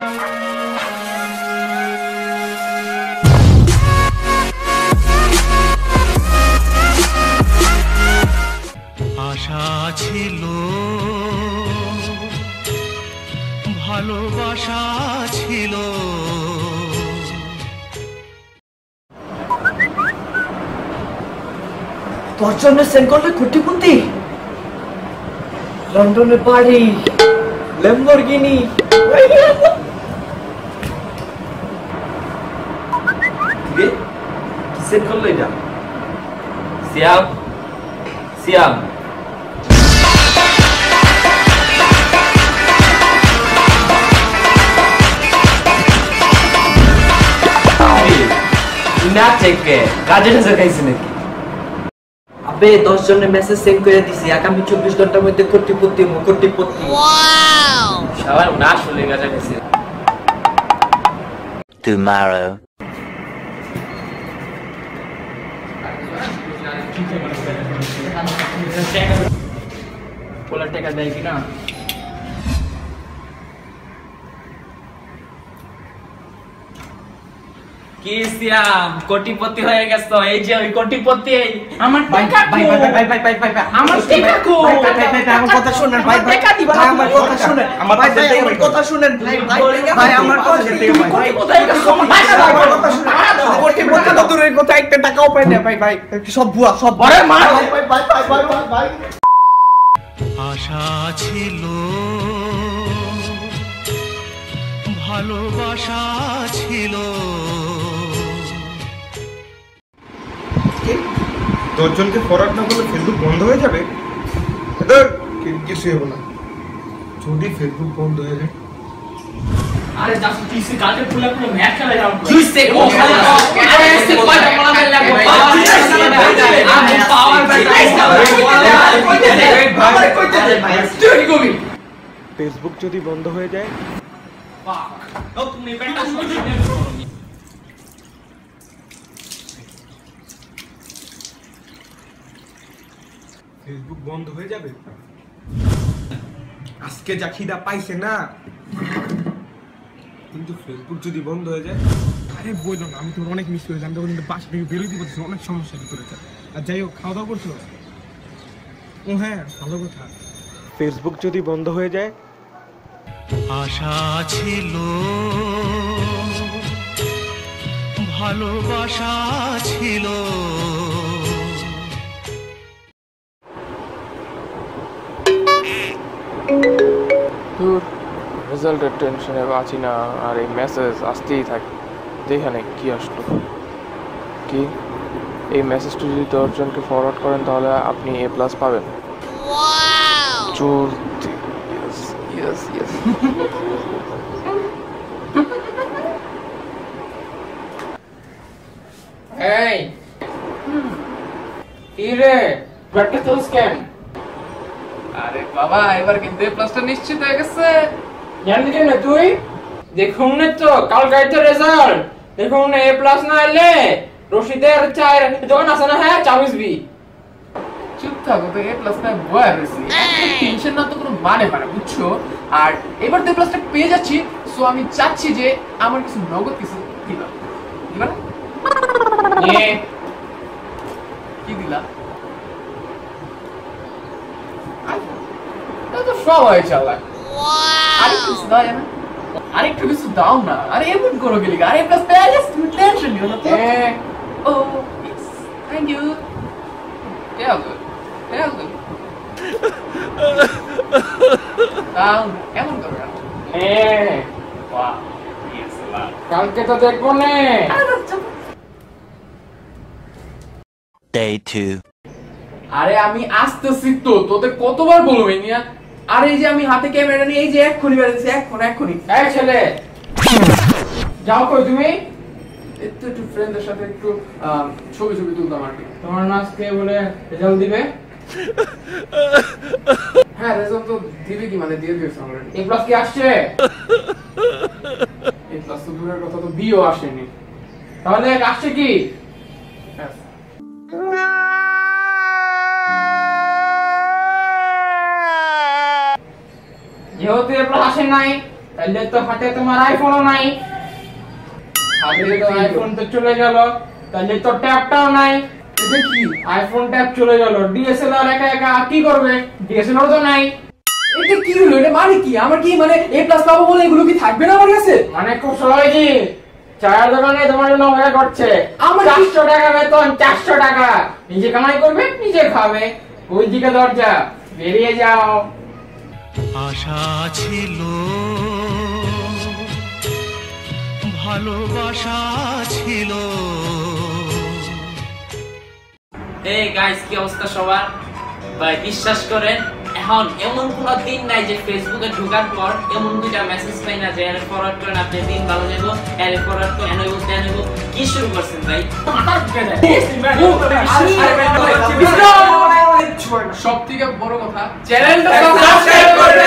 আশা ছিল, ভালোবাসা ছিল। তোর জন্য সেন্ড করলে কোটিপতি, লন্ডনে বাড়ি, ল্যাম্বরগিনি। কি সেন্ড করলো এটা? সিয়াম, সিয়াম না থেকে কাজে টাজে খাইছি নাকি? আবে 10 জনের মেসেজ সেন্ড করে দিছি, আগামী 24 ঘন্টার মধ্যে কোটিপতি কোটিপতি। সবাই না আসলে কাজে খাইছি। Tomorrow. পোলার টাকা দেয় কিনা? কি সিয়াম কোটিপতি হয়ে গেছো? এই যে ওই কোটিপতি। আমার টাকা ভাই আমার টাকা কো? আমার কথা শুনেন ভাই, টাকা দিবা? আমার কথা শুনেন, আমার কথা শুনেন ভাই, আমার কথা শুনেন ভাই। কোথায় গেছো? আমার টাকা দাও। কোটিপতি তো দূরের কথা, একটা টাকাও পাই না ভাই। সব ভুয়া, সব। আরে মার ভাই। আশা ছিল, ভালোবাসা ছিল। দশজনকে ফরওয়ার্ড না করলে ফেসবুক বন্ধ হয়ে যাবে? কিছুই হবে না। যদি ফেসবুক বন্ধ হয়ে যায়, আরে জাস্ট টিসি কালকে পুরো ম্যাচ খেলা যাও। টিসি ও খালি আরে এসে কয়টা মারা মেলা লাগবে। আমি পাওয়ার ব্যাক আমারে কইতে দে ভাই। তুই কবি ফেসবুক যদি বন্ধ হয়ে যায়, বাহ ও তুমি বেটা শুনে ফেসবুক বন্ধ হয়ে যাবে। আজকে যা খিদা পাইছে না, কিন্তু ফেসবুক যদি বন্ধ হয়ে যায়, আরে বললো না, আমি তো অনেক মিস করেছি। আমি তখন কিন্তু বাসা থেকে বেরোতে পারছি, অনেক সমস্যা ভিতরে। আর যাই হোক, খাওয়া দাওয়া করছো? ও হ্যাঁ, ভালো কথা। ফেসবুক যদি বন্ধ হয়ে যায়, আশা ছিল, ভালোবাসা ছিল। রেজাল্টের টেনশনে বাঁচি না, আর এই মেসেজ আসতেই থাকে। যেখানে কি আসলো, কি এই মেসেজটি যদি 10 জনকে ফরওয়ার্ড করেন তাহলে আপনি A+ পাবেন। চলতি ইয়েস ইয়েস। এই কি রে ব্যাটকে তো স্ক্যাম। আরে বাবা, এবার কিন্তু A+টা নিশ্চিত হয়ে গেছে। জানলি কেন তুই? দেখুন না তো কাল গাইতে রেজাল্ট, দেখুন না A+ না এলে রশিদের চায়ের দোকান আছে না, হ্যাঁ চা বিসবি। চুপ থাকো তো, A+ না বয়া রয়েছি, টেনশন না তো কোনো মানে বুঝছো? আর এবার তো A+টা পেয়ে যাচ্ছি, সো আমি চাচ্ছি যে আমার কিছু নগদ কিছু দিবা। দিবা না? কি দিলা? তো সবাই চালায়। আরেকটু কিছু দাও না, আরেকটু কিছু দাও না। আরে এমন করো গেলি, আরে A+ পেয়ে যাচ্ছি, তুমি টেনশন নিও না তো। Oh yes, thank you. Tell good. এমন করো না। বাহ কালকে তো দেখবো নে। Day 2. আরে আমি আসতেছি তো, তোদের কতবার বলবো মিয়া? আরে এই যে আমি হাতে ক্যামেরা নিয়ে এই যে এক্ষুনি বেরোচ্ছি, এক্ষুনি। এই ছেলে যাও কই তুমি? একটু ফ্রেন্ডদের সাথে একটু ছবি তুলতাম আর কি। তোমার নাচকে বলে রেজাল্ট দিবে? হ্যাঁ রেজাল্ট তো দিবে, কি মানে দিয়ে দিয়েছে অলরেডি। A+ কি আসছে? A+ তো দূরের কথা, তো বিও আসেনি। তাহলে আসছে কি? যেহেতু A+ আসে নাই, তাহলে তো হাতে তোমার আইফোনও নাই, হাতে তো আইফোন তো চলে গেল, তাহলে তো ট্যাবটাও নাই। এটা কি আইফোন ট্যাব চলে গেল, ডিএসএলআর একা একা কি করবে, ডিএসএলআর তো নাই। এটা কি হলো? এটা মানে কি? আমার কি মানে এ প্লাস পাবো বলে এগুলো কি থাকবে না আমার কাছে? মানে খুব সবাই কি চায়ের দোকানে তোমার জন্য অপেক্ষা করছে, আমার 400 টাকা বেতন, 400 টাকা নিজে কামাই করবে, নিজে খাবে। ওই দিকে দরজা, বেরিয়ে যাও। আশা ছিল, ভালোবাসা ছিল। এই গাইস, কি অবস্থা সবার? ভাই বিশ্বাস করেন, এখন এমন কোন দিন নাই যে ফেসবুকে ঢোকার পর এমন দুইটা মেসেজ পাই না যে এর ফরওয়ার্ড করেন আপনি দিন ভালো যাবো, এর ফরওয়ার্ড করেন এনইবো তেনইবো। কি শুরু করছেন ভাই? সব থেকে বড় কথা, চ্যানেলটা সাবস্ক্রাইব করে